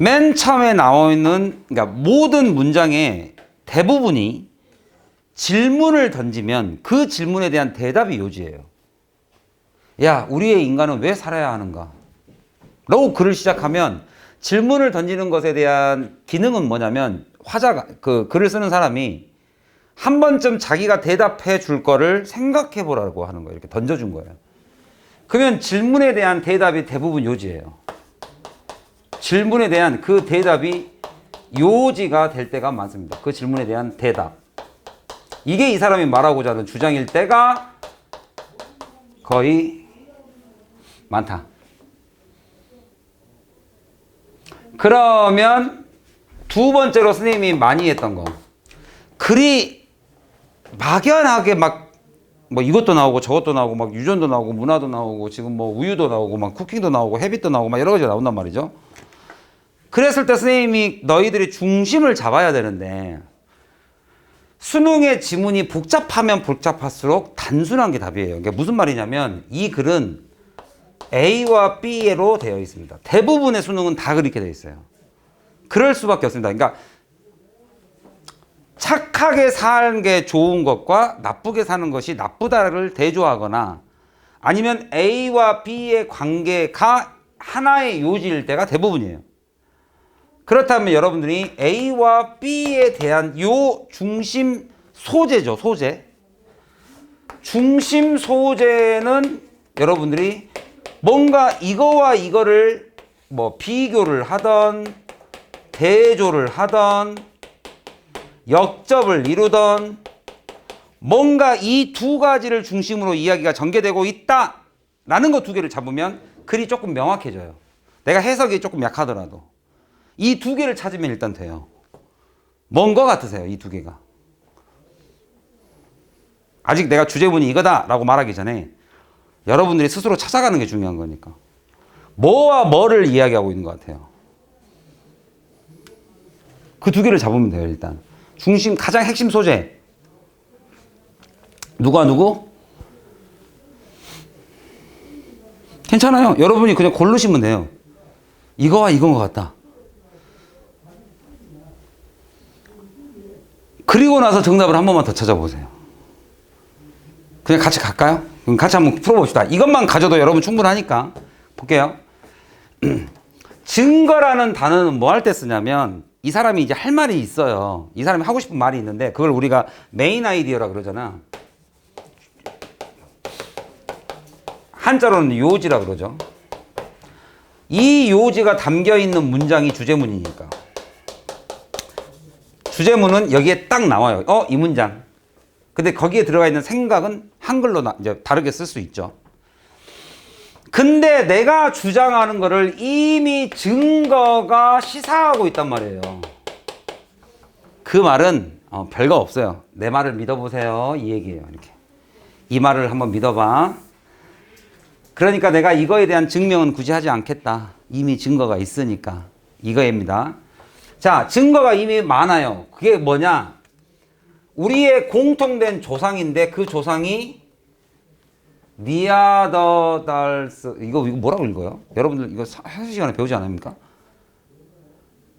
맨 처음에 나와 있는, 그러니까 모든 문장의 대부분이 질문을 던지면 그 질문에 대한 대답이 요지예요. 야, 우리의 인간은 왜 살아야 하는가? 라고 글을 시작하면 질문을 던지는 것에 대한 기능은 뭐냐면 그 글을 쓰는 사람이 한 번쯤 자기가 대답해 줄 거를 생각해 보라고 하는 거예요. 이렇게 던져준 거예요. 그러면 질문에 대한 대답이 대부분 요지예요. 질문에 대한 그 대답이 요지가 될 때가 많습니다. 그 질문에 대한 대답. 이게 이 사람이 말하고자 하는 주장일 때가 거의 많다. 그러면 두 번째로 선생님이 많이 했던 거. 글이 막연하게 막 뭐 이것도 나오고 저것도 나오고 막 유전도 나오고 문화도 나오고 지금 뭐 우유도 나오고 막 쿠킹도 나오고 헤빗도 나오고 막 여러 가지가 나온단 말이죠. 그랬을 때 선생님이 너희들이 중심을 잡아야 되는데 수능의 지문이 복잡하면 복잡할수록 단순한 게 답이에요. 그러니까 무슨 말이냐면 이 글은 A와 B로 되어 있습니다. 대부분의 수능은 다 그렇게 되어 있어요. 그럴 수밖에 없습니다. 그러니까 착하게 사는 게 좋은 것과 나쁘게 사는 것이 나쁘다를 대조하거나 아니면 A와 B의 관계가 하나의 요지일 때가 대부분이에요. 그렇다면 여러분들이 A와 B에 대한 요 중심 소재죠, 소재. 중심 소재는 여러분들이 뭔가 이거와 이거를 뭐 비교를 하던 대조를 하던 역접을 이루던 뭔가 이 두 가지를 중심으로 이야기가 전개되고 있다라는 거 두 개를 잡으면 글이 조금 명확해져요. 내가 해석이 조금 약하더라도 이 두 개를 찾으면 일단 돼요. 뭔 거 같으세요? 이 두 개가. 아직 내가 주제문이 이거다라고 말하기 전에 여러분들이 스스로 찾아가는 게 중요한 거니까. 뭐와 뭐를 이야기하고 있는 것 같아요? 그 두 개를 잡으면 돼요, 일단. 중심, 가장 핵심 소재. 누가 누구? 괜찮아요. 여러분이 그냥 고르시면 돼요. 이거와 이건 것 같다. 그리고 나서 정답을 한 번만 더 찾아보세요. 그냥 같이 갈까요? 그럼 같이 한번 풀어봅시다. 이것만 가져도 여러분 충분하니까. 볼게요. 증거라는 단어는 뭐 할 때 쓰냐면 이 사람이 이제 할 말이 있어요. 이 사람이 하고 싶은 말이 있는데 그걸 우리가 메인 아이디어라 그러잖아. 한자로는 요지라 그러죠. 이 요지가 담겨있는 문장이 주제문이니까. 주제문은 여기에 딱 나와요. 이 문장. 근데 거기에 들어가 있는 생각은 한글로 이제 다르게 쓸 수 있죠. 근데 내가 주장하는 거를 이미 증거가 시사하고 있단 말이에요. 그 말은 별거 없어요. 내 말을 믿어보세요. 이 얘기예요. 이렇게. 이 말을 한번 믿어봐. 그러니까 내가 이거에 대한 증명은 굳이 하지 않겠다. 이미 증거가 있으니까. 이거입니다. 자, 증거가 이미 많아요. 그게 뭐냐? 우리의 공통된 조상인데 그 조상이 니아더달스, 이거 뭐라고 읽어요? 여러분들 이거 해수 시간에 배우지 않습니까?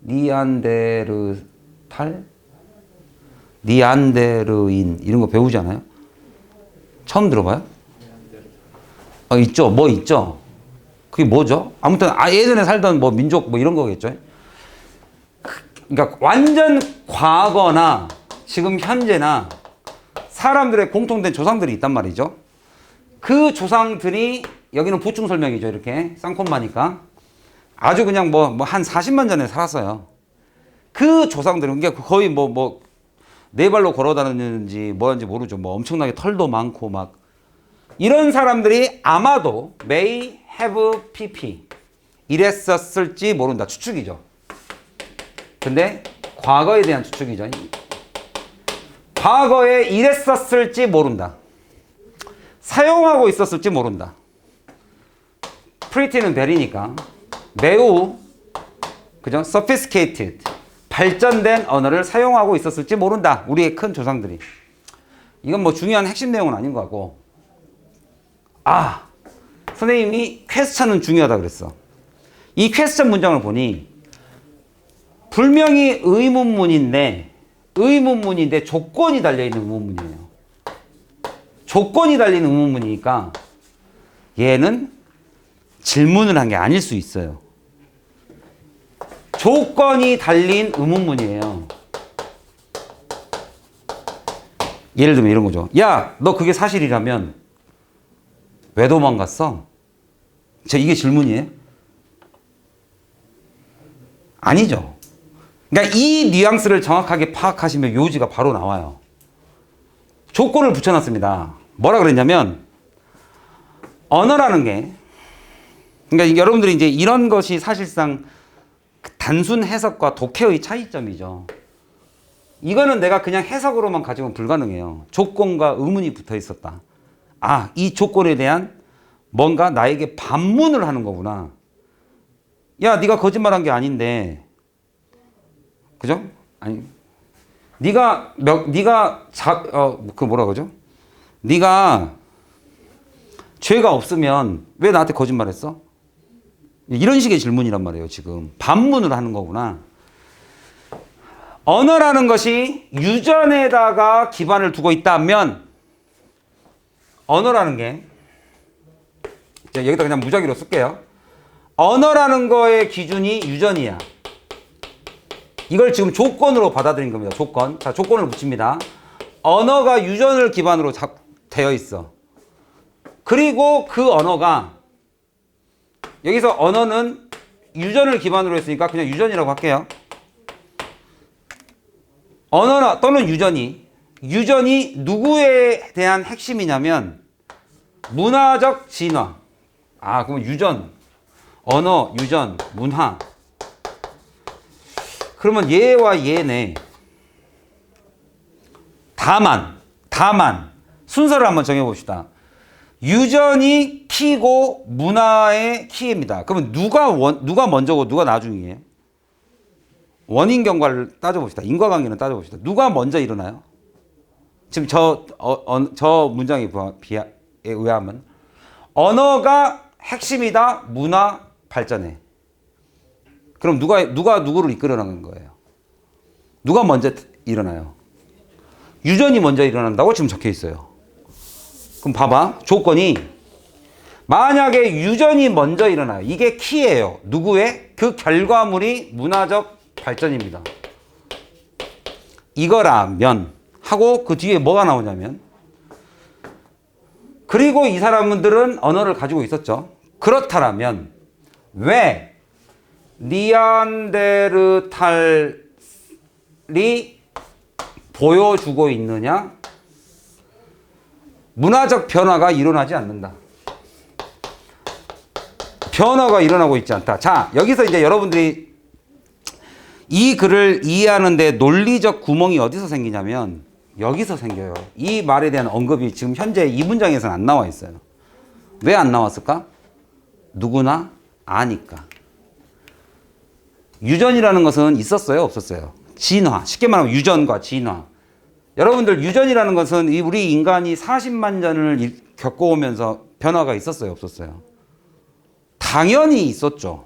니안데르탈? 니안데르인 이런 거 배우지 않아요? 처음 들어봐요? 있죠. 뭐 있죠. 그게 뭐죠? 아무튼 예전에 살던 뭐 민족 뭐 이런 거겠죠. 그러니까 완전 과거나 지금 현재나 사람들의 공통된 조상들이 있단 말이죠. 그 조상들이 여기는 보충 설명이죠. 이렇게 쌍콤마니까 아주 그냥 뭐 한 40만 전에 살았어요. 그 조상들은 그러니까 거의 네 발로 걸어 다니는지 뭐인지 모르죠. 뭐 엄청나게 털도 많고 막 이런 사람들이 아마도 may have pp 이랬었을지 모른다. 추측이죠. 근데 과거에 대한 추측이죠. 과거에 이랬었을지 모른다. 사용하고 있었을지 모른다. pretty는 very니까 매우 그죠? sophisticated 발전된 언어를 사용하고 있었을지 모른다. 우리의 큰 조상들이. 이건 뭐 중요한 핵심 내용은 아닌 것 같고 선생님이 퀘스천은 중요하다 그랬어. 이 퀘스천 문장을 보니 분명히 의문문인데 조건이 달려있는 의문문이에요. 조건이 달린 의문문이니까 얘는 질문을 한 게 아닐 수 있어요. 조건이 달린 의문문이에요. 예를 들면 이런 거죠. 야, 너 그게 사실이라면 왜 도망갔어? 이게 질문이에요? 아니죠. 그러니까 이 뉘앙스를 정확하게 파악하시면 요지가 바로 나와요. 조건을 붙여놨습니다. 뭐라 그랬냐면 언어라는 게, 그러니까 여러분들이 이제 이런 것이 사실상 단순 해석과 독해의 차이점이죠. 이거는 내가 그냥 해석으로만 가지고는 불가능해요. 조건과 의문이 붙어 있었다. 아, 이 조건에 대한 뭔가 나에게 반문을 하는 거구나. 야, 네가 거짓말한 게 아닌데, 그죠? 아니, 그 뭐라 그러죠? 네가 죄가 없으면 왜 나한테 거짓말했어? 이런 식의 질문이란 말이에요. 지금 반문을 하는 거구나. 언어라는 것이 유전에다가 기반을 두고 있다면, 언어라는 게, 여기다 그냥 무작위로 쓸게요. 언어라는 거의 기준이 유전이야. 이걸 지금 조건으로 받아들인 겁니다. 조건. 자, 조건을 붙입니다. 언어가 유전을 기반으로 되어 있어. 그리고 그 언어가, 여기서 언어는 유전을 기반으로 했으니까 그냥 유전이라고 할게요. 언어나 또는 유전이 누구에 대한 핵심이냐면 문화적 진화. 아, 그럼 유전, 언어, 유전, 문화. 그러면 얘와 얘네. 다만 순서를 한번 정해봅시다. 유전이 키고 문화의 키입니다. 그러면 누가 먼저고 누가 나중이에요? 원인 경과를 따져봅시다. 인과관계는 따져봅시다. 누가 먼저 일어나요? 지금 저 문장에 의하면 언어가 핵심이다. 문화 발전에. 그럼 누가 누구를 이끌어나는 거예요? 누가 먼저 일어나요? 유전이 먼저 일어난다고 지금 적혀 있어요. 그럼 봐봐. 조건이 만약에 유전이 먼저 일어나요. 이게 키예요. 누구의? 그 결과물이 문화적 발전입니다. 이거라면 하고 그 뒤에 뭐가 나오냐면, 그리고 이 사람들은 언어를 가지고 있었죠. 그렇다면 왜 니안데르탈이 보여주고 있느냐? 문화적 변화가 일어나지 않는다. 변화가 일어나고 있지 않다. 자, 여기서 이제 여러분들이 이 글을 이해하는데 논리적 구멍이 어디서 생기냐면 여기서 생겨요. 이 말에 대한 언급이 지금 현재 이 문장에서는 안 나와 있어요. 왜 안 나왔을까? 누구나 아니까. 유전이라는 것은 있었어요? 없었어요? 진화. 쉽게 말하면 유전과 진화. 여러분들, 유전이라는 것은 우리 인간이 40만 년을 겪어오면서 변화가 있었어요? 없었어요? 당연히 있었죠.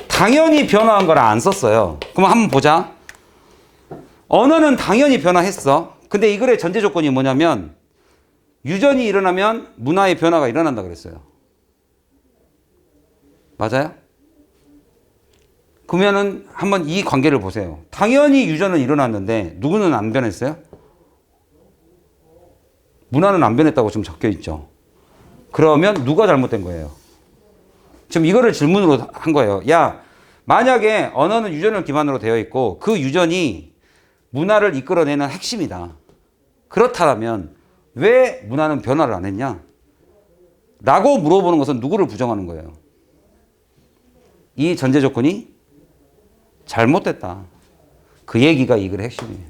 당연히 변화한 걸 안 썼어요. 그럼 한번 보자. 언어는 당연히 변화했어. 근데 이 글의 전제 조건이 뭐냐면 유전이 일어나면 문화의 변화가 일어난다 그랬어요. 맞아요? 그러면은 한번 이 관계를 보세요. 당연히 유전은 일어났는데 누구는 안 변했어요? 문화는 안 변했다고 지금 적혀 있죠. 그러면 누가 잘못된 거예요? 지금 이거를 질문으로 한 거예요. 야, 만약에 언어는 유전을 기반으로 되어 있고 그 유전이 문화를 이끌어내는 핵심이다. 그렇다면 왜 문화는 변화를 안 했냐? 라고 물어보는 것은 누구를 부정하는 거예요? 이 전제 조건이 잘못됐다. 그 얘기가 이 글의 핵심이에요.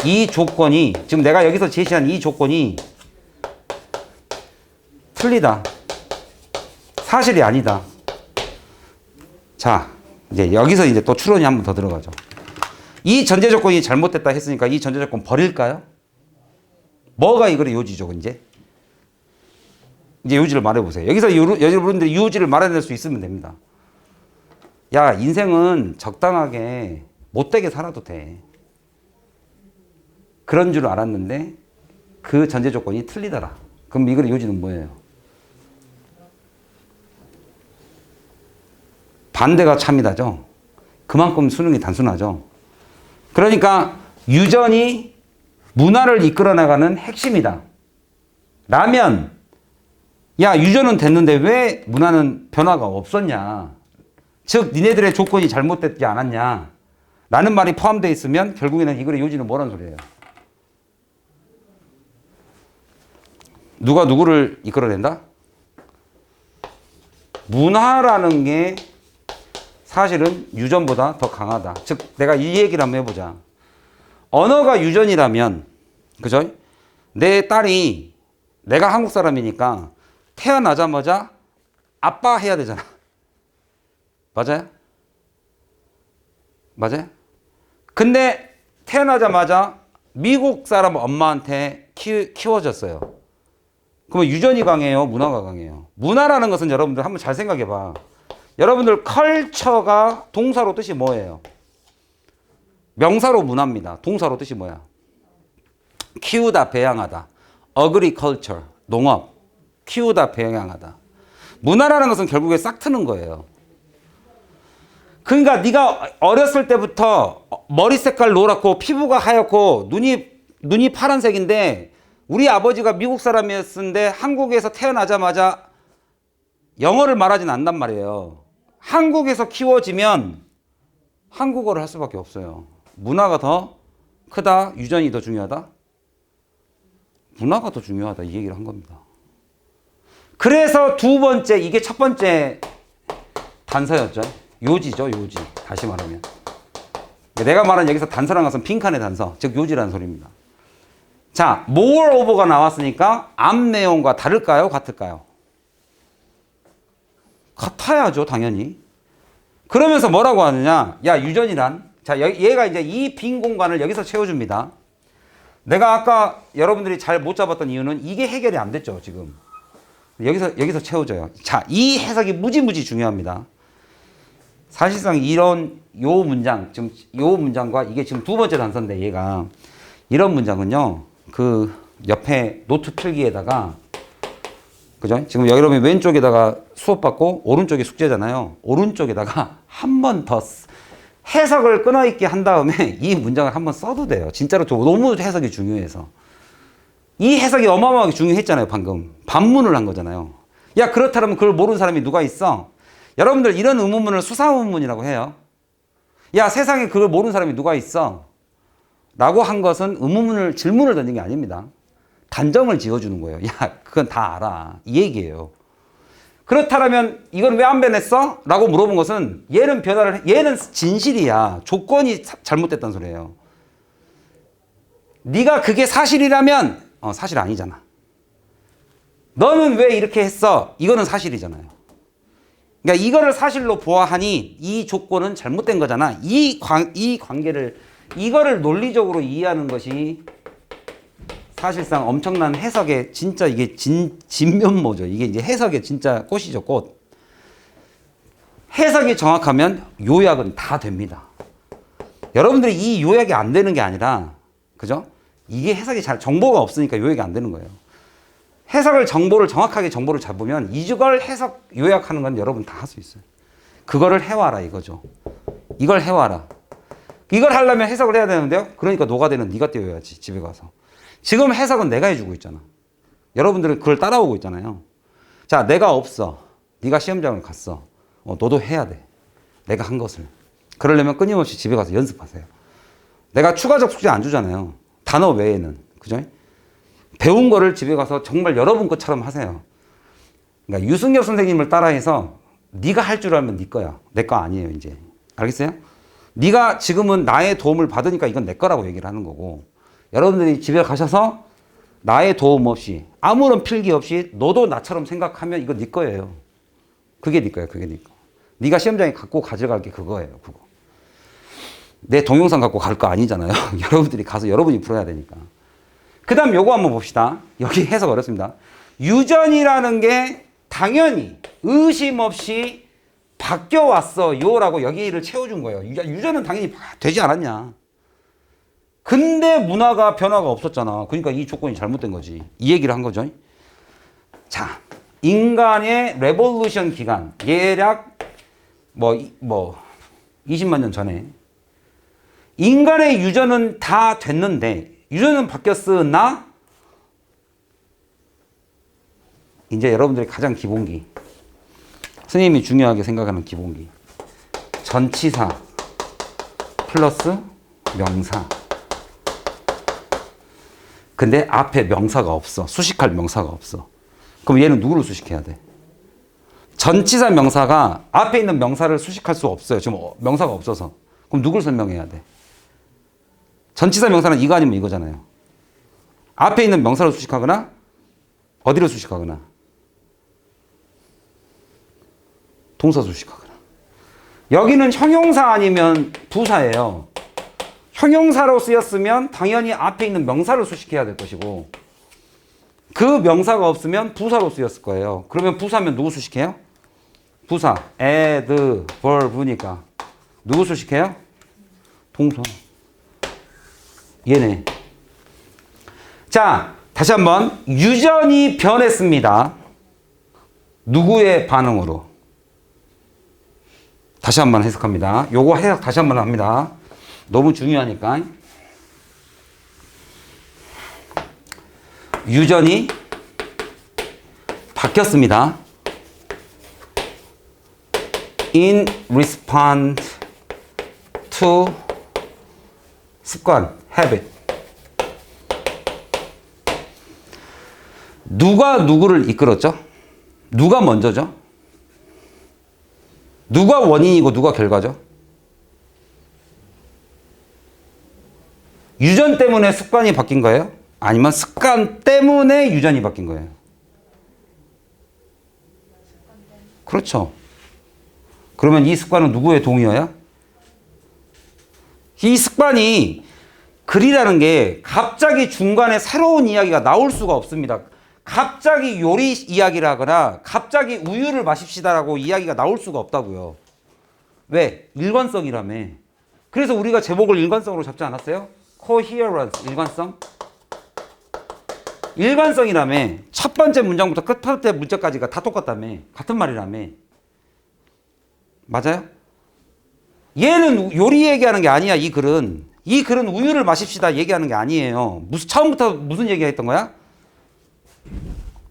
이 조건이, 지금 내가 여기서 제시한 이 조건이 틀리다. 사실이 아니다. 자, 이제 여기서 이제 또 추론이 한 번 더 들어가죠. 이 전제 조건이 잘못됐다 했으니까 이 전제 조건 버릴까요? 뭐가 이 글의 요지죠, 이제? 이제 요지를 말해보세요. 여기서 여러분들이 요지를 말해낼 수 있으면 됩니다. 야, 인생은 적당하게 못되게 살아도 돼. 그런 줄 알았는데 그 전제 조건이 틀리더라. 그럼 이거의 요지는 뭐예요? 반대가 참이다죠. 그만큼 수능이 단순하죠. 그러니까 유전이 문화를 이끌어 나가는 핵심이다. 라면, 야, 유전은 됐는데 왜 문화는 변화가 없었냐? 즉, 니네들의 조건이 잘못됐지 않았냐? 라는 말이 포함되어 있으면 결국에는 이 글의 요지는 뭐란 소리예요? 누가 누구를 이끌어낸다? 문화라는 게 사실은 유전보다 더 강하다. 즉, 내가 이 얘기를 한번 해보자. 언어가 유전이라면, 그죠? 내 딸이, 내가 한국 사람이니까 태어나자마자 아빠 해야 되잖아. 맞아요? 맞아요? 근데 태어나자마자 미국 사람 엄마한테 키워졌어요. 그러면 유전이 강해요? 문화가 강해요? 문화라는 것은 여러분들 한번 잘 생각해 봐. 여러분들 컬처가 동사로 뜻이 뭐예요? 명사로 문화입니다. 동사로 뜻이 뭐야? 키우다, 배양하다. agriculture, 농업. 키우다, 배양하다. 문화라는 것은 결국에 싹 트는 거예요. 그러니까 네가 어렸을 때부터 머리 색깔 노랗고 피부가 하얗고 눈이 파란색인데 우리 아버지가 미국 사람이었는데 한국에서 태어나자마자 영어를 말하진 않단 말이에요. 한국에서 키워지면 한국어를 할 수밖에 없어요. 문화가 더 크다? 유전이 더 중요하다? 문화가 더 중요하다. 이 얘기를 한 겁니다. 그래서 두 번째, 이게 첫 번째 단서였죠. 요지죠, 요지. 다시 말하면. 내가 말한 여기서 단서라는 것은 빈칸의 단서, 즉 요지라는 소리입니다. 자, more over가 나왔으니까 앞 내용과 다를까요? 같을까요? 같아야죠, 당연히. 그러면서 뭐라고 하느냐? 야, 유전이란. 자, 얘가 이제 이 빈 공간을 여기서 채워줍니다. 내가 아까 여러분들이 잘 못 잡았던 이유는 이게 해결이 안 됐죠, 지금. 여기서 채워져요. 자, 이 해석이 무지무지 중요합니다. 사실상 요 문장, 지금 요 문장과 이게 지금 두 번째 단서인데 얘가 이런 문장은요, 그 옆에 노트 필기에다가 그죠? 지금 여러분이 왼쪽에다가 수업 받고 오른쪽에 숙제잖아요. 오른쪽에다가 한 번 더 해석을 끊어있게 한 다음에 이 문장을 한번 써도 돼요. 진짜로 너무 해석이 중요해서. 이 해석이 어마어마하게 중요했잖아요, 방금. 반문을 한 거잖아요. 야, 그렇다면 그걸 모르는 사람이 누가 있어? 여러분들 이런 의문문을 수사의문문이라고 해요. 야, 세상에 그걸 모르는 사람이 누가 있어? 라고 한 것은 의문문을, 질문을 던진 게 아닙니다. 단정을 지어주는 거예요. 야, 그건 다 알아. 이 얘기예요. 그렇다면 이건 왜 안 변했어? 라고 물어본 것은 얘는 진실이야. 조건이 잘못됐다는 소리예요. 네가 그게 사실이라면 사실 아니잖아. 너는 왜 이렇게 했어? 이거는 사실이잖아요. 그러니까 이거를 사실로 보아하니 이 조건은 잘못된 거잖아. 이 관계를 이거를 논리적으로 이해하는 것이 사실상 엄청난 해석의 진짜 이게 진면모죠. 이게 이제 해석의 진짜 꽃이죠, 꽃. 해석이 정확하면 요약은 다 됩니다. 여러분들이 이 요약이 안 되는 게 아니라, 그죠? 이게 해석이 정보가 없으니까 요약이 안 되는 거예요. 정확하게 정보를 잡으면 이걸 해석, 요약하는 건 여러분 다 할 수 있어요. 그거를 해와라 이거죠. 이걸 해와라. 이걸 하려면 해석을 해야 되는데요. 그러니까 노가대는 네가 떼어야지, 집에 가서. 지금 해석은 내가 해주고 있잖아. 여러분들은 그걸 따라오고 있잖아요. 자, 내가 없어. 네가 시험장을 갔어. 너도 해야 돼. 내가 한 것을. 그러려면 끊임없이 집에 가서 연습하세요. 내가 추가적 숙제 안 주잖아요. 단어 외에는. 그죠? 배운 거를 집에 가서 정말 여러분 것처럼 하세요. 그러니까 유승엽 선생님을 따라해서 네가 할 줄 알면 네 거야. 내 거 아니에요, 이제. 알겠어요? 네가 지금은 나의 도움을 받으니까 이건 내 거라고 얘기를 하는 거고, 여러분들이 집에 가셔서 나의 도움 없이 아무런 필기 없이 너도 나처럼 생각하면 이거 네 거예요. 그게 네 거야. 그게 네 거. 네가 시험장에 갖고 가져갈 게 그거예요. 그거. 내 동영상 갖고 갈 거 아니잖아요. 여러분들이 가서 여러분이 풀어야 되니까. 그 다음 요거 한번 봅시다. 여기 해석 어렵습니다. 유전이라는 게 당연히 의심 없이 바뀌어 왔어요라고 여기를 채워준 거예요. 유전은 당연히 되지 않았냐. 근데 문화가 변화가 없었잖아. 그러니까 이 조건이 잘못된 거지. 이 얘기를 한 거죠. 자, 인간의 레볼루션 기간, 예략 20만 년 전에 인간의 유전은 다 됐는데 유전은 바뀌었으나 이제 여러분들이 가장 기본기, 스님이 중요하게 생각하는 기본기, 전치사 플러스 명사. 근데 앞에 명사가 없어. 수식할 명사가 없어. 그럼 얘는 누구를 수식해야 돼? 전치사 명사가 앞에 있는 명사를 수식할 수 없어요. 지금 명사가 없어서. 그럼 누굴 설명해야 돼? 전치사 명사는 이거 아니면 이거잖아요. 앞에 있는 명사를 수식하거나 어디를 수식하거나 동사 수식하거나. 여기는 형용사 아니면 부사예요. 형용사로 쓰였으면 당연히 앞에 있는 명사를 수식해야 될 것이고 그 명사가 없으면 부사로 쓰였을 거예요. 그러면 부사면 누구 수식해요? 부사, adverb니까. 누구 수식해요? 동사. 얘네. 자, 다시 한번 유전이 변했습니다. 누구의 반응으로? 다시 한번 해석합니다. 요거 해석 다시 한번 합니다. 너무 중요하니까. 유전이 바뀌었습니다. In response to 습관, habit. 누가 누구를 이끌었죠? 누가 먼저죠? 누가 원인이고 누가 결과죠? 유전 때문에 습관이 바뀐 거예요? 아니면 습관 때문에 유전이 바뀐 거예요? 그렇죠. 그러면 이 습관은 누구의 동의어야? 이 습관이 글이라는 게 갑자기 중간에 새로운 이야기가 나올 수가 없습니다. 갑자기 요리 이야기를 하거나 갑자기 우유를 마십시다라고 이야기가 나올 수가 없다고요. 왜? 일관성이라며. 그래서 우리가 제목을 일관성으로 잡지 않았어요? coherence, 일관성. 일관성이라며. 첫 번째 문장부터 끝 번째 문장까지가 다 똑같다며. 같은 말이라며. 맞아요? 얘는 요리 얘기하는 게 아니야. 이 글은 우유를 마십시다 얘기하는 게 아니에요. 처음부터 무슨 얘기가 했던 거야?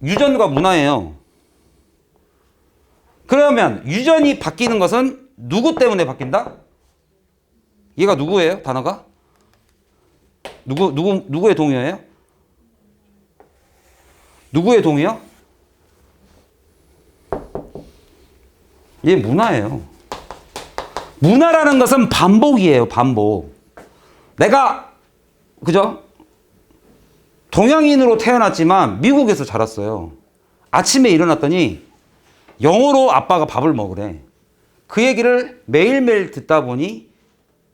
유전과 문화예요. 그러면 유전이 바뀌는 것은 누구 때문에 바뀐다? 얘가 누구예요? 단어가? 누구의 동의어예요? 누구의 동의어? 얘 문화예요. 문화라는 것은 반복이에요. 반복. 내가 그죠? 동양인으로 태어났지만 미국에서 자랐어요. 아침에 일어났더니 영어로 아빠가 밥을 먹으래. 그 얘기를 매일매일 듣다 보니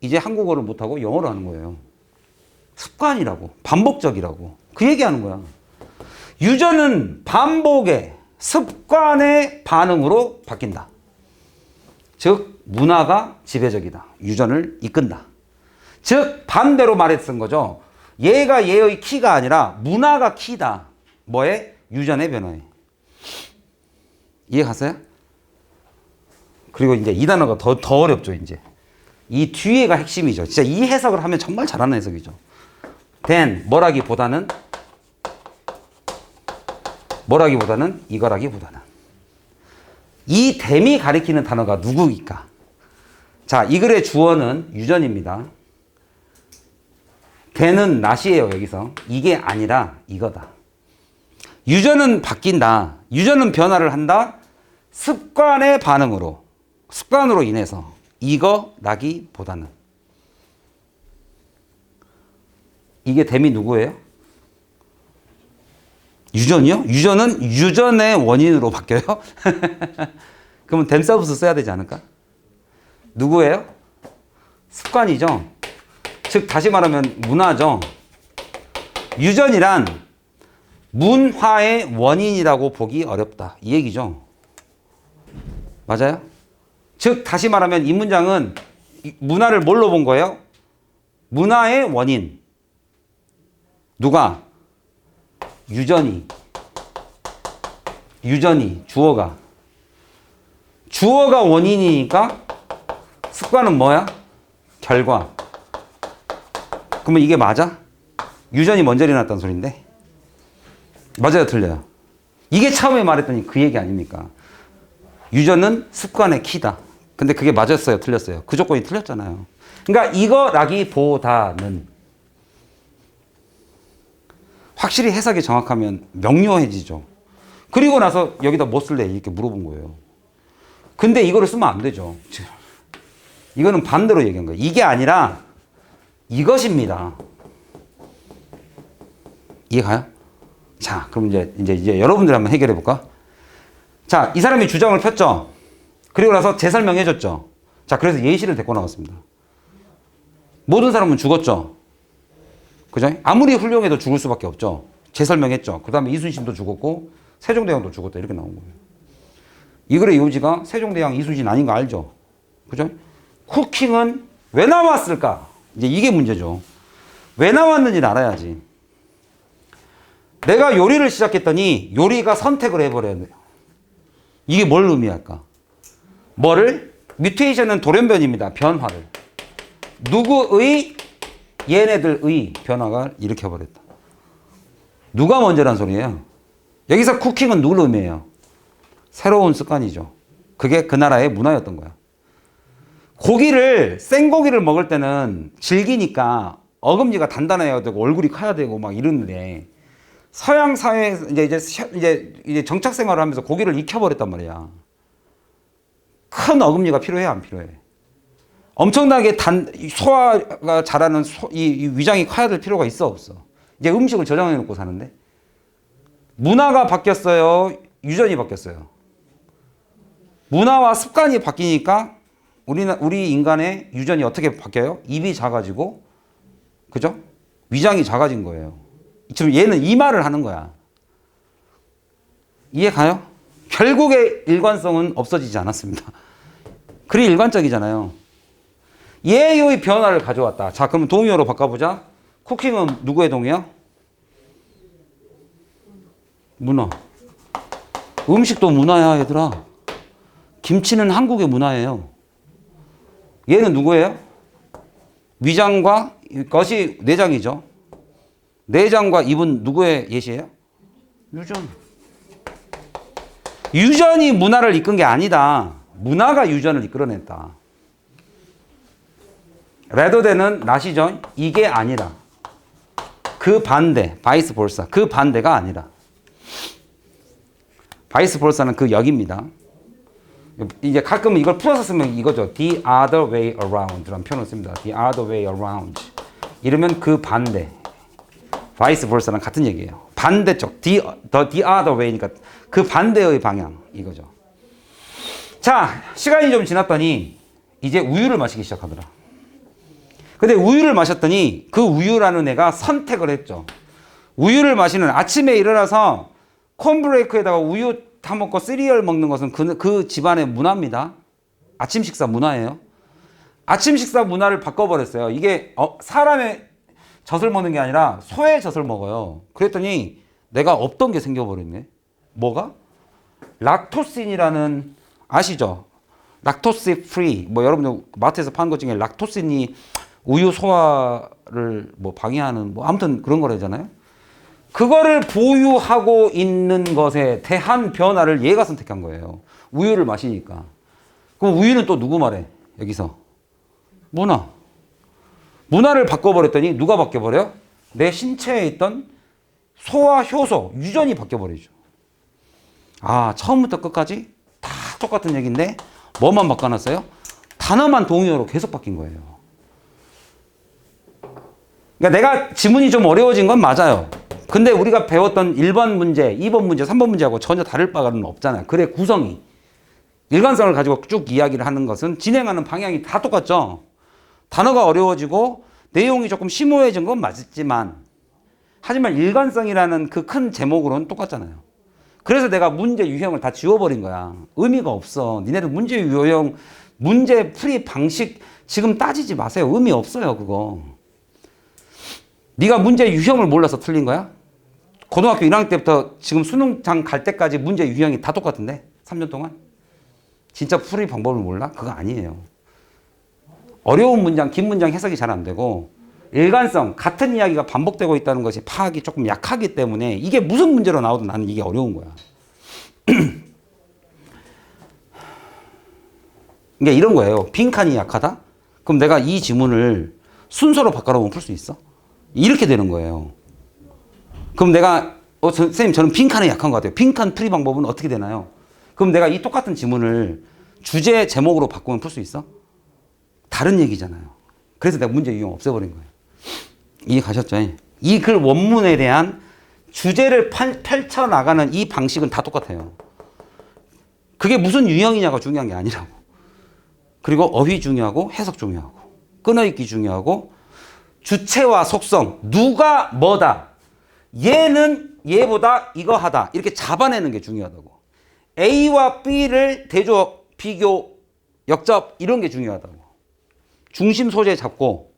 이제 한국어를 못하고 영어로 하는 거예요. 습관이라고. 반복적이라고. 그 얘기하는 거야. 유전은 반복의 습관의 반응으로 바뀐다. 즉 문화가 지배적이다. 유전을 이끈다. 즉 반대로 말했던 거죠. 얘가 얘의 키가 아니라 문화가 키다. 뭐에? 유전의 변화에. 이해 갔어요? 그리고 이제 이 단어가 더 어렵죠. 이제 이 뒤에가 핵심이죠. 진짜 이 해석을 하면 정말 잘하는 해석이죠. then 뭐라기보다는 이거라기보다는 이 댐이 가리키는 단어가 누구일까? 자, 이 글의 주어는 유전입니다. 걔는 낫이에요. 여기서 이게 아니라 이거다. 유전은 바뀐다. 유전은 변화를 한다. 습관의 반응으로, 습관으로 인해서 이거 나기보다는. 이게 댐이 누구예요? 유전이요? 유전은 유전의 원인으로 바뀌어요? 그러면 themselves 써야 되지 않을까? 누구예요? 습관이죠. 즉 다시 말하면 문화죠. 유전이란 문화의 원인이라고 보기 어렵다. 이 얘기죠. 맞아요? 즉 다시 말하면 이 문장은 문화를 뭘로 본 거예요? 문화의 원인. 누가? 유전이. 주어가. 주어가 원인이니까 습관은 뭐야? 결과. 그러면 이게 맞아? 유전이 먼저 일어났다는 소린데? 맞아요, 틀려요? 이게 처음에 말했더니 그 얘기 아닙니까? 유전은 습관의 키다. 근데 그게 맞았어요, 틀렸어요? 그 조건이 틀렸잖아요. 그러니까 이거라기보다는 확실히 해석이 정확하면 명료해지죠. 그리고 나서 여기다 뭐 쓸래? 이렇게 물어본 거예요. 근데 이거를 쓰면 안 되죠. 이거는 반대로 얘기한 거예요. 이게 아니라 이것입니다. 이해가요? 자, 그럼 이제 여러분들 한번 해결해 볼까? 자, 이 사람이 주장을 폈죠. 그리고 나서 재설명해 줬죠. 자, 그래서 예시를 데리고 나왔습니다. 모든 사람은 죽었죠. 그죠? 아무리 훌륭해도 죽을 수밖에 없죠. 재설명했죠. 그 다음에 이순신도 죽었고 세종대왕도 죽었다. 이렇게 나온 거예요. 이 글의 요지가 세종대왕 이순신 아닌 거 알죠? 그죠? 쿠킹은 왜 나왔을까? 이제 이게 문제죠. 왜 나왔는지는 알아야지. 내가 요리를 시작했더니 요리가 선택을 해버려야 돼요. 이게 뭘 의미할까? 뭐를? 뮤테이션은 돌연변입니다. 변화를. 누구의? 얘네들의 변화가 일으켜버렸다. 누가 먼저란 소리예요? 여기서 쿠킹은 누굴 의미해요? 새로운 습관이죠. 그게 그 나라의 문화였던 거야. 생고기를 먹을 때는 질기니까 어금니가 단단해야 되고 얼굴이 커야 되고 막 이러는데 서양 사회에서 이제 정착 생활을 하면서 고기를 익혀버렸단 말이야. 큰 어금니가 필요해, 안 필요해? 엄청나게 소화가 잘하는 이 위장이 커야 될 필요가 있어, 없어? 이제 음식을 저장해 놓고 사는데 문화가 바뀌었어요, 유전이 바뀌었어요? 문화와 습관이 바뀌니까 우리 인간의 유전이 어떻게 바뀌어요? 입이 작아지고, 그죠? 위장이 작아진 거예요. 지금 얘는 이 말을 하는 거야. 이해 가요? 결국에 일관성은 없어지지 않았습니다. 그리 일관적이잖아요. 얘의 변화를 가져왔다. 자, 그러면 동의어로 바꿔보자. 쿠킹은 누구의 동의어? 문화. 음식도 문화야, 얘들아. 김치는 한국의 문화예요. 얘는 누구예요? 위장과 이것이 내장이죠. 내장과 입은 누구의 예시예요? 유전. 유전이 문화를 이끈 게 아니다. 문화가 유전을 이끌어냈다. 레더데는 나시죠? 이게 아니라. 그 반대, 바이스 볼사. 그 반대가 아니라. 바이스 볼사는 그 역입니다. 이제 가끔 이걸 풀어서 쓰면 이거죠. The other way around 라는 표현을 씁니다. The other way around. 이러면 그 반대. 바이스 볼사랑 같은 얘기예요. 반대쪽. The other way니까 그 반대의 방향. 이거죠. 자, 시간이 좀 지났더니 이제 우유를 마시기 시작하더라. 근데 우유를 마셨더니 그 우유라는 애가 선택을 했죠. 우유를 마시는 아침에 일어나서 콘브레이크에다가 우유 타먹고 시리얼 먹는 것은 그 집안의 문화입니다. 아침 식사 문화예요. 아침 식사 문화를 바꿔버렸어요. 이게 사람의 젖을 먹는 게 아니라 소의 젖을 먹어요. 그랬더니 내가 없던 게 생겨버렸네. 뭐가? 락토신이라는, 아시죠? 락토스 프리. 뭐 여러분들 마트에서 파는 것 중에 락토신이 우유 소화를 뭐 방해하는 뭐 아무튼 그런 거라잖아요. 그거를 보유하고 있는 것에 대한 변화를 얘가 선택한 거예요. 우유를 마시니까. 그럼 우유는 또 누구 말해? 여기서. 문화. 문화를 바꿔버렸더니 누가 바뀌어버려? 내 신체에 있던 소화 효소, 유전이 바뀌어버리죠. 아, 처음부터 끝까지 다 똑같은 얘기인데 뭐만 바꿔놨어요? 단어만 동의어로 계속 바뀐 거예요. 그러니까 내가 지문이 좀 어려워진 건 맞아요. 근데 우리가 배웠던 1번 문제, 2번 문제, 3번 문제하고 전혀 다를 바는 없잖아요. 글의 구성이. 일관성을 가지고 쭉 이야기를 하는 것은 진행하는 방향이 다 똑같죠. 단어가 어려워지고 내용이 조금 심오해진 건 맞지만 하지만 일관성이라는 그 큰 제목으로는 똑같잖아요. 그래서 내가 문제 유형을 다 지워버린 거야. 의미가 없어. 니네들 문제 유형, 문제 풀이 방식 지금 따지지 마세요. 의미 없어요, 그거. 네가 문제 유형을 몰라서 틀린 거야? 고등학교 1학년 때부터 지금 수능장 갈 때까지 문제 유형이 다 똑같은데? 3년 동안? 진짜 풀이 방법을 몰라? 그거 아니에요. 어려운 문장, 긴 문장 해석이 잘 안 되고 일관성, 같은 이야기가 반복되고 있다는 것이 파악이 조금 약하기 때문에 이게 무슨 문제로 나오든 나는 이게 어려운 거야. 그러니까 이런 거예요. 빈칸이 약하다? 그럼 내가 이 지문을 순서로 바꿔놓으면 풀 수 있어? 이렇게 되는 거예요. 그럼 내가 선생님 저는 빈칸에 약한 것 같아요. 빈칸 풀이 방법은 어떻게 되나요? 그럼 내가 이 똑같은 지문을 주제 제목으로 바꾸면 풀 수 있어? 다른 얘기잖아요. 그래서 내가 문제 유형 없애버린 거예요. 이해가셨죠? 이 글 원문에 대한 주제를 펼쳐나가는 이 방식은 다 똑같아요. 그게 무슨 유형이냐가 중요한 게 아니라고. 그리고 어휘 중요하고 해석 중요하고 끊어읽기 중요하고 주체와 속성, 누가 뭐다. 얘는 얘보다 이거 하다. 이렇게 잡아내는 게 중요하다고. A와 B를 대조, 비교, 역접 이런 게 중요하다고. 중심 소재 잡고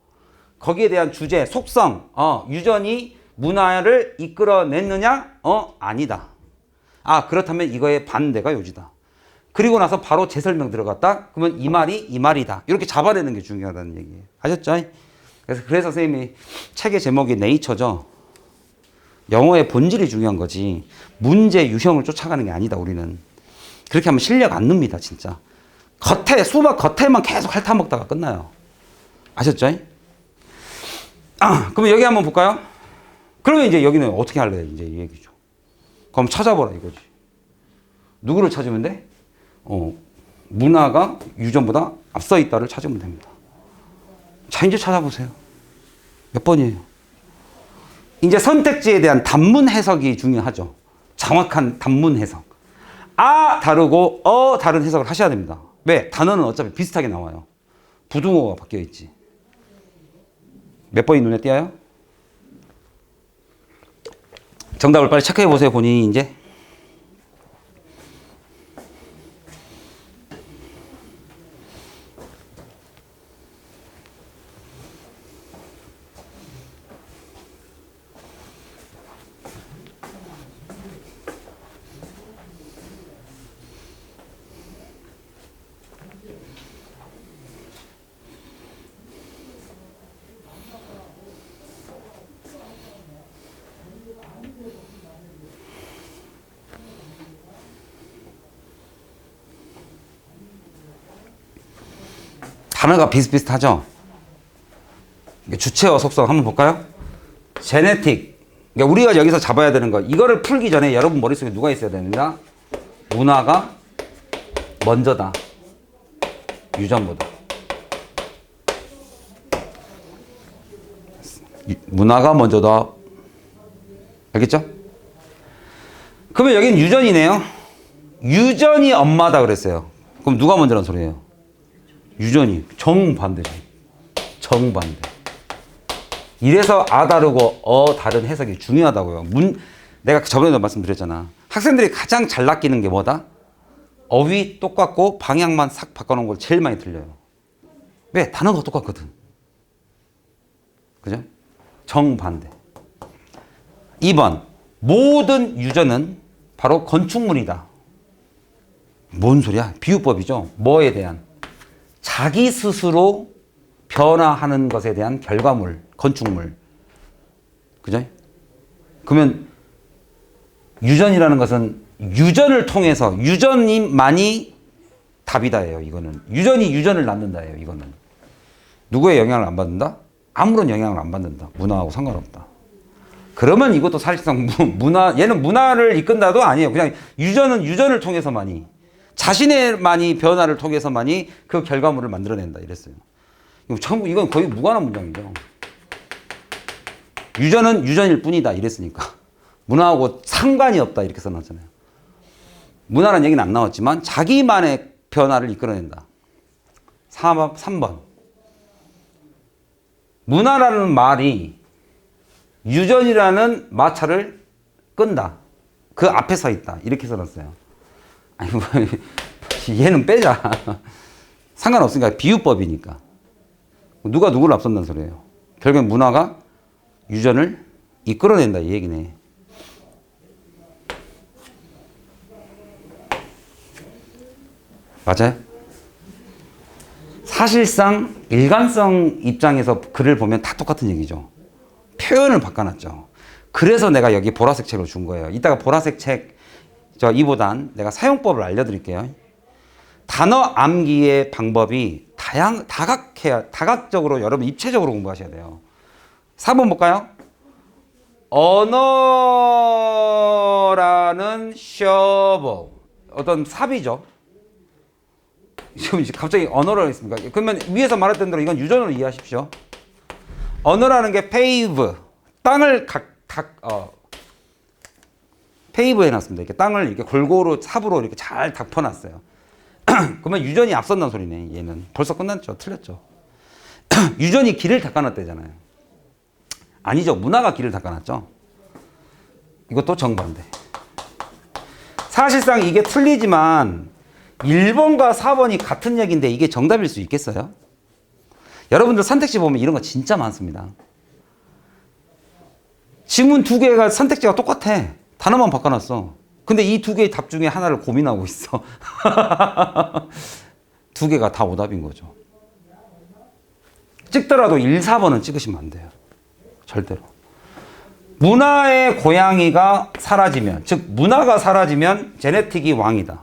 거기에 대한 주제, 속성, 유전이 문화를 이끌어냈느냐? 아니다. 그렇다면 이거의 반대가 요지다. 그리고 나서 바로 재설명 들어갔다? 그러면 이 말이 이 말이다. 이렇게 잡아내는 게 중요하다는 얘기예요. 아셨죠? 그래서 선생님이 책의 제목이 네이처죠. 영어의 본질이 중요한 거지. 문제 유형을 쫓아가는 게 아니다, 우리는. 그렇게 하면 실력 안 늡니다, 진짜. 수박 겉에만 계속 핥아먹다가 끝나요. 아셨죠? 그럼 여기 한번 볼까요? 그러면 이제 여기는 어떻게 할래? 이제 이 얘기죠. 그럼 찾아보라 이거지. 누구를 찾으면 돼? 문화가 유전보다 앞서 있다를 찾으면 됩니다. 자, 이제 찾아보세요. 몇 번이에요? 이제 선택지에 대한 단문 해석이 중요하죠. 정확한 단문 해석. 다르고 다른 해석을 하셔야 됩니다. 왜? 단어는 어차피 비슷하게 나와요. 부등호가 바뀌어 있지. 몇 번이 눈에 띄어요? 정답을 빨리 체크해 보세요, 본인이 이제. 단어가 비슷비슷하죠? 주체와 속성 한번 볼까요? 제네틱. 그러니까 우리가 여기서 잡아야 되는 거. 이거를 풀기 전에 여러분 머릿속에 누가 있어야 됩니다. 문화가 먼저다. 유전보다. 문화가 먼저다. 알겠죠? 그러면 여기는 유전이네요. 유전이 엄마다 그랬어요. 그럼 누가 먼저란 소리예요? 유전이. 정반대죠. 정반대. 이래서 다르고 다른 해석이 중요하다고요. 내가 저번에도 말씀드렸잖아. 학생들이 가장 잘 낚이는 게 뭐다? 어휘 똑같고 방향만 싹 바꿔놓은 걸 제일 많이 틀려요. 왜? 단어가 똑같거든. 그죠? 정반대. 2번. 모든 유전은 바로 건축물이다. 뭔 소리야? 비유법이죠. 뭐에 대한? 자기 스스로 변화하는 것에 대한 결과물, 건축물. 그죠? 그러면 유전이라는 것은 유전을 통해서 유전만이 답이다예요. 이거는 유전이 유전을 낳는다예요. 이거는 누구의 영향을 안 받는다? 아무런 영향을 안 받는다. 문화하고 상관없다. 그러면 이것도 사실상 얘는 문화를 이끈다도 아니에요. 그냥 유전은 유전을 통해서만이 자신의만이 변화를 통해서만이 그 결과물을 만들어낸다 이랬어요. 이건 거의 무관한 문장이죠. 유전은 유전일 뿐이다 이랬으니까 문화하고 상관이 없다 이렇게 써놨잖아요. 문화라는 얘기는 안 나왔지만 자기만의 변화를 이끌어낸다. 3번. 문화라는 말이 유전이라는 마차를 끈다. 그 앞에 서 있다. 이렇게 써놨어요. 아니, 뭐, 얘는 빼자. 상관없으니까 비유법이니까. 누가 누구를 앞선다는 소리예요. 결국엔 문화가 유전을 이끌어낸다 이 얘기네. 맞아요? 사실상 일관성 입장에서 글을 보면 다 똑같은 얘기죠. 표현을 바꿔놨죠. 그래서 내가 여기 보라색 책을 준 거예요. 이따가 보라색 책, 이보단 내가 사용법을 알려드릴게요. 단어 암기의 방법이 다각적으로 여러분 입체적으로 공부하셔야 돼요. 4번 볼까요? 언어라는 shovel. 어떤 삽이죠. 지금 이제 갑자기 언어를 했습니까? 그러면 위에서 말했던 대로 이건 유전으로 이해하십시오. 언어라는 게 pave, 땅을 페이브 해놨습니다. 이렇게 땅을 이렇게 골고루 삽으로 이렇게 잘 닦아놨어요. 그러면 유전이 앞선다는 소리네. 얘는 벌써 끝났죠. 틀렸죠. 유전이 길을 닦아놨대잖아요. 아니죠. 문화가 길을 닦아놨죠. 이것도 정반대. 사실상 이게 틀리지만 1번과 4번이 같은 얘기인데 이게 정답일 수 있겠어요? 여러분들 선택지 보면 이런 거 진짜 많습니다. 지문 두 개가 선택지가 똑같아. 단어만 바꿔놨어. 근데 이 두 개의 답 중에 하나를 고민하고 있어. 두 개가 다 오답인 거죠. 찍더라도 1, 4번은 찍으시면 안 돼요. 절대로. 문화의 고양이가 사라지면, 즉 문화가 사라지면 제네틱이 왕이다.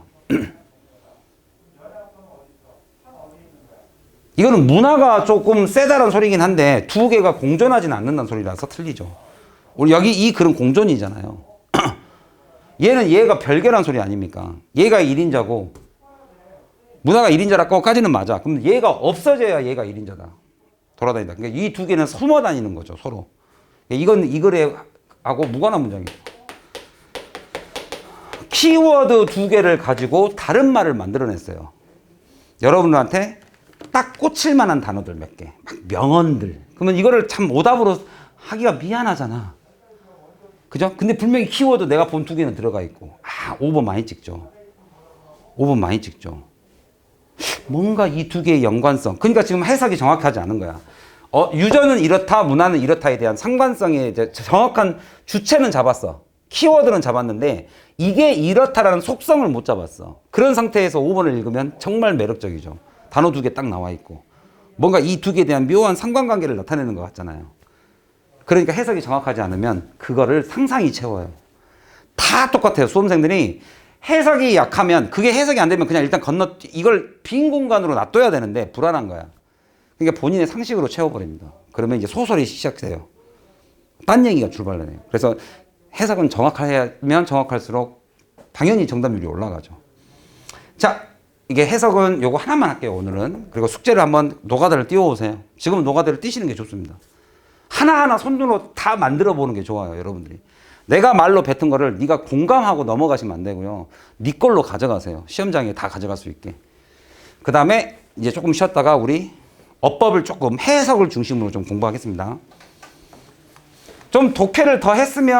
이거는 문화가 조금 세다는 소리긴 한데 두 개가 공존하지는 않는다는 소리라서 틀리죠. 우리 여기 이 글은 공존이잖아요. 얘는 얘가 별개란 소리 아닙니까? 얘가 1인자고 문화가 1인자라고까지는 맞아. 그럼 얘가 없어져야 얘가 1인자다. 돌아다닌다. 그러니까 이 두 개는 숨어 다니는 거죠, 서로. 이건 이 글에 하고 무관한 문장이에요. 키워드 두 개를 가지고 다른 말을 만들어냈어요. 여러분들한테 딱 꽂힐 만한 단어들 몇 개. 막 명언들. 그러면 이거를 참 오답으로 하기가 미안하잖아. 그죠? 근데 분명히 키워드 내가 본 두 개는 들어가 있고. 5번 많이 찍죠. 5번 많이 찍죠. 뭔가 이 두 개의 연관성. 그러니까 지금 해석이 정확하지 않은 거야. 유전은 이렇다, 문화는 이렇다에 대한 상관성에 이제 정확한 주체는 잡았어. 키워드는 잡았는데 이게 이렇다라는 속성을 못 잡았어. 그런 상태에서 5번을 읽으면 정말 매력적이죠. 단어 두 개 딱 나와 있고. 뭔가 이 두 개에 대한 묘한 상관관계를 나타내는 것 같잖아요. 그러니까 해석이 정확하지 않으면 그거를 상상이 채워요. 다 똑같아요. 수험생들이 해석이 약하면 그게 해석이 안 되면 그냥 일단 이걸 빈 공간으로 놔둬야 되는데 불안한 거야. 그러니까 본인의 상식으로 채워버립니다. 그러면 이제 소설이 시작돼요. 딴 얘기가 출발하네요. 그래서 해석은 정확하면 정확할수록 당연히 정답률이 올라가죠. 자, 이게 해석은 요거 하나만 할게요, 오늘은. 그리고 숙제를 한번 노가다를 띄워오세요. 지금 노가다를 띄시는 게 좋습니다. 하나하나 손으로 다 만들어 보는 게 좋아요, 여러분들이. 내가 말로 뱉은 거를 네가 공감하고 넘어가시면 안 되고요. 네 걸로 가져가세요. 시험장에 다 가져갈 수 있게. 그 다음에 이제 조금 쉬었다가 우리 어법을 조금 해석을 중심으로 좀 공부하겠습니다. 좀 독해를 더 했으면